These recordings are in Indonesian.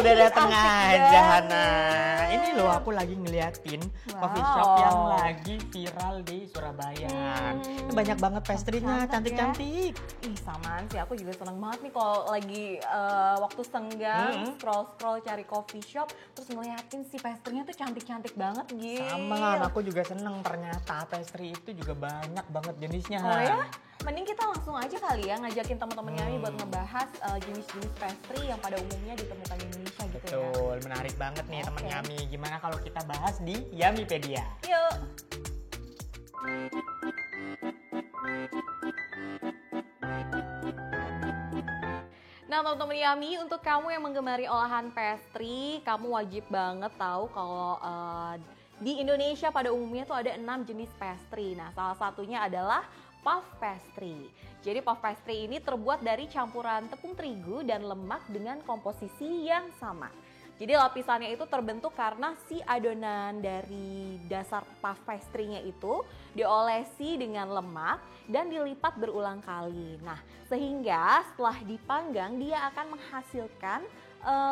udah dateng Asik aja, banget. Hana. Ini loh aku lagi ngeliatin coffee shop yang lagi viral di Surabaya. Ini banyak banget pastry-nya, cantik-cantik. Ih, samaan sih, aku juga seneng banget nih kalau lagi waktu senggang scroll-scroll cari coffee shop terus ngeliatin si pastry-nya tuh cantik-cantik banget gitu. Sama, aku juga seneng ternyata pastry itu juga banyak banget jenisnya. Oh ya? Mending kita langsung aja kali ya ngajakin teman-teman Yami buat ngebahas jenis-jenis pastry yang pada umumnya ditemukan di Indonesia gitu ya. Betul, menarik banget nih teman Oke. Yami. Gimana kalau kita bahas di Yamipedia? Yuk. Nah teman-teman Yami, untuk kamu yang menggemari olahan pastry, kamu wajib banget tahu kalau di Indonesia pada umumnya tuh ada 6 jenis pastry. Nah salah satunya adalah puff pastry. Jadi puff pastry ini terbuat dari campuran tepung terigu dan lemak dengan komposisi yang sama. Jadi lapisannya itu terbentuk karena si adonan dari dasar puff pastry-nya itu diolesi dengan lemak dan dilipat berulang kali. Nah, sehingga setelah dipanggang dia akan menghasilkan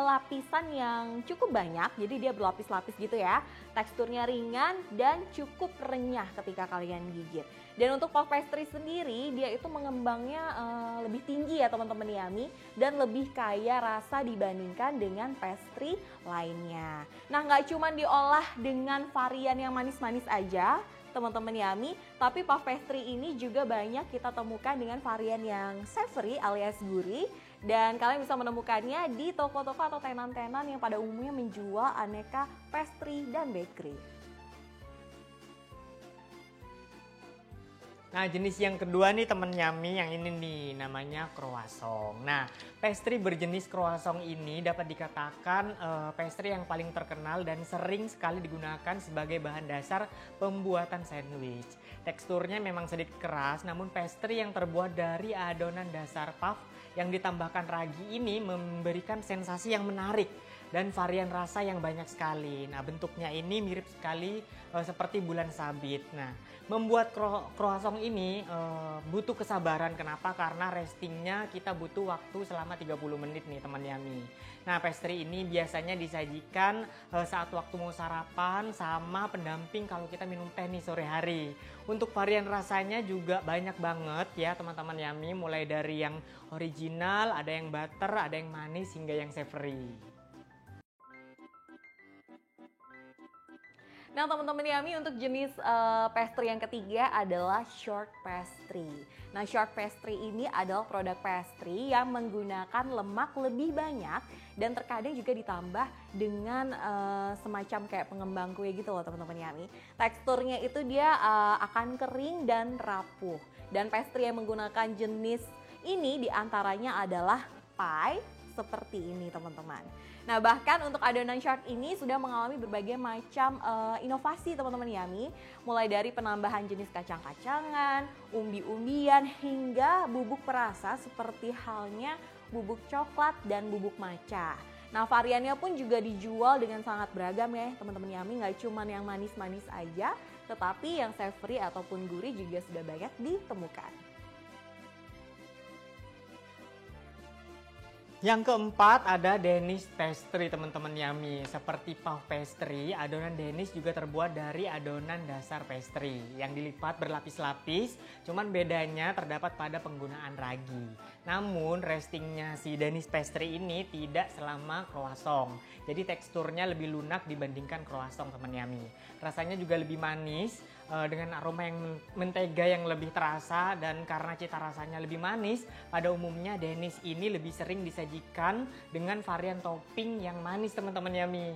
lapisan yang cukup banyak. Jadi dia berlapis-lapis gitu ya. Teksturnya ringan dan cukup renyah ketika kalian gigit. Dan untuk puff pastry sendiri dia itu mengembangnya lebih tinggi ya teman-teman Yami, dan lebih kaya rasa dibandingkan dengan pastry lainnya. Nah nggak cuma diolah dengan varian yang manis-manis aja teman-teman Yami, tapi puff pastry ini juga banyak kita temukan dengan varian yang savory alias gurih, dan kalian bisa menemukannya di toko-toko atau tenan-tenan yang pada umumnya menjual aneka pastry dan bakery. Nah, jenis yang kedua nih temen Yami, yang ini nih namanya croissant. Nah, pastry berjenis croissant ini dapat dikatakan pastry yang paling terkenal dan sering sekali digunakan sebagai bahan dasar pembuatan sandwich. Teksturnya memang sedikit keras, namun pastry yang terbuat dari adonan dasar puff yang ditambahkan ragi ini memberikan sensasi yang menarik dan varian rasa yang banyak sekali. Nah, bentuknya ini mirip sekali seperti bulan sabit. Nah, membuat croissant ini butuh kesabaran. Kenapa? Karena restingnya kita butuh waktu selama 30 menit nih teman Yami. Nah, pastry ini biasanya disajikan saat waktu mau sarapan sama pendamping kalau kita minum teh nih sore hari. Untuk varian rasanya juga banyak banget ya teman-teman Yami, mulai dari yang original, ada yang butter, ada yang manis hingga yang savory. Nah teman-teman Yami, untuk jenis pastry yang ketiga adalah short pastry. Nah short pastry ini adalah produk pastry yang menggunakan lemak lebih banyak dan terkadang juga ditambah dengan semacam kayak pengembang kue gitu loh teman-teman Yami. Teksturnya itu dia akan kering dan rapuh, dan pastry yang menggunakan jenis ini diantaranya adalah pie seperti ini teman-teman. Nah bahkan untuk adonan short ini sudah mengalami berbagai macam inovasi teman-teman Yami, mulai dari penambahan jenis kacang-kacangan, umbi-umbian hingga bubuk perasa seperti halnya bubuk coklat dan bubuk matcha. Nah variannya pun juga dijual dengan sangat beragam ya teman-teman Yami, nggak cuma yang manis-manis aja, tetapi yang savory ataupun gurih juga sudah banyak ditemukan. Yang keempat ada Danish pastry teman-teman Yami. Seperti puff pastry, adonan Danish juga terbuat dari adonan dasar pastry yang dilipat berlapis-lapis, cuman bedanya terdapat pada penggunaan ragi. Namun restingnya si Danish pastry ini tidak selama croissant, jadi teksturnya lebih lunak dibandingkan croissant teman Yami. Rasanya juga lebih manis dengan aroma yang mentega yang lebih terasa, dan karena cita rasanya lebih manis, pada umumnya Danish ini lebih sering disajikan dengan varian topping yang manis teman-teman Yami.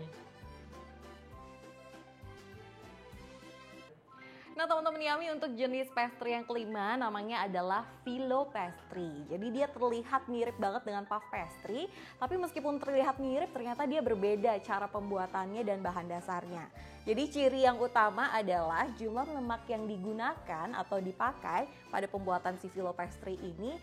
Nah teman-teman Yami, untuk jenis pastry yang kelima namanya adalah phyllo pastry. Jadi dia terlihat mirip banget dengan puff pastry, tapi meskipun terlihat mirip ternyata dia berbeda cara pembuatannya dan bahan dasarnya. Jadi ciri yang utama adalah jumlah lemak yang digunakan atau dipakai pada pembuatan si phyllo pastry ini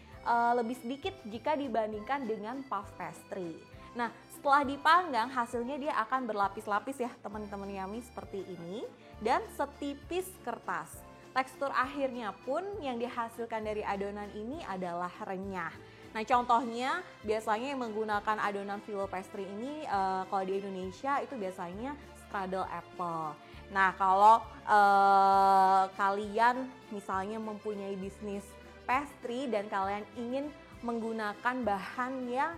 lebih sedikit jika dibandingkan dengan puff pastry. Nah setelah dipanggang hasilnya dia akan berlapis-lapis ya teman-teman Yami, seperti ini, dan setipis kertas. Tekstur akhirnya pun yang dihasilkan dari adonan ini adalah renyah. Nah contohnya biasanya yang menggunakan adonan filo pastry ini kalau di Indonesia itu biasanya strudel apple. Nah kalau kalian misalnya mempunyai bisnis pastry dan kalian ingin menggunakan bahan yang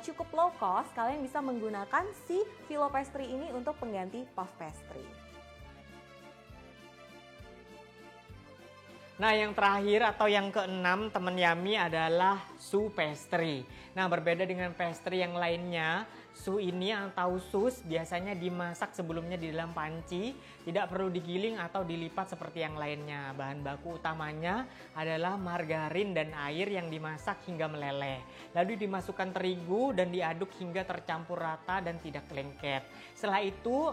cukup low cost, kalian bisa menggunakan si filo pastry ini untuk pengganti puff pastry. Nah yang terakhir atau yang keenam teman Yami adalah su pastry. Nah berbeda dengan pastry yang lainnya, su ini atau sus biasanya dimasak sebelumnya di dalam panci, tidak perlu digiling atau dilipat seperti yang lainnya. Bahan baku utamanya adalah margarin dan air yang dimasak hingga meleleh. Lalu dimasukkan terigu dan diaduk hingga tercampur rata dan tidak lengket. Setelah itu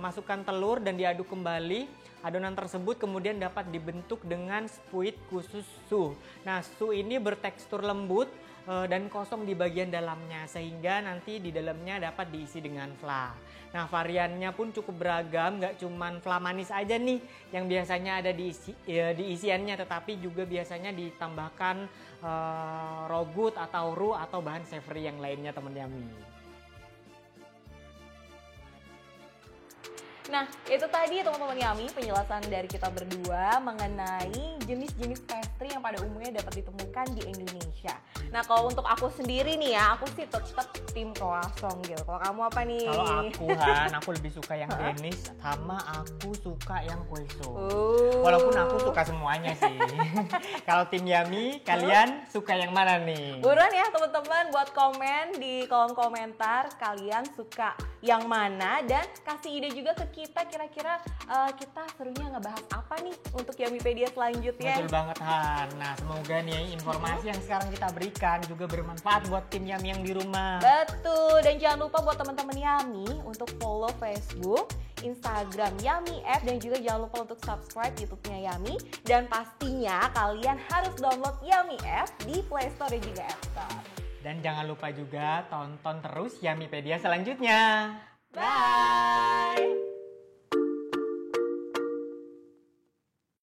masukkan telur dan diaduk kembali. Adonan tersebut kemudian dapat dibentuk dengan spuit khusus su. Nah su ini bertekstur lembut dan kosong di bagian dalamnya sehingga nanti di dalamnya dapat diisi dengan fla. Nah variannya pun cukup beragam, nggak cuman fla manis aja nih yang biasanya ada di isiannya, tetapi juga biasanya ditambahkan rogut atau roux atau bahan savory yang lainnya teman Yami. Nah, itu tadi teman-teman Yami penjelasan dari kita berdua mengenai jenis-jenis pastry yang pada umumnya dapat ditemukan di Indonesia. Nah, kalau untuk aku sendiri nih ya, aku sih tetap tim croissant gitu. Kalau kamu apa nih? Kalau aku aku lebih suka yang Danish sama aku suka yang kweso. Walaupun aku suka semuanya sih. Kalau tim Yami, kalian suka yang mana nih? Buruan ya teman-teman buat komen di kolom komentar kalian suka yang mana dan kasih ide juga ke kita kira-kira kita serunya ngebahas apa nih untuk Yamipedia selanjutnya. Betul banget Han. Nah semoga nih informasi yang sekarang kita berikan juga bermanfaat buat tim Yami yang di rumah. Betul, dan jangan lupa buat teman-teman Yami untuk follow Facebook, Instagram Yami App, dan juga jangan lupa untuk subscribe YouTube-nya Yami. Dan pastinya kalian harus download Yami App di Play Store dan juga App Store. Dan jangan lupa juga tonton terus Yamipedia selanjutnya. Bye!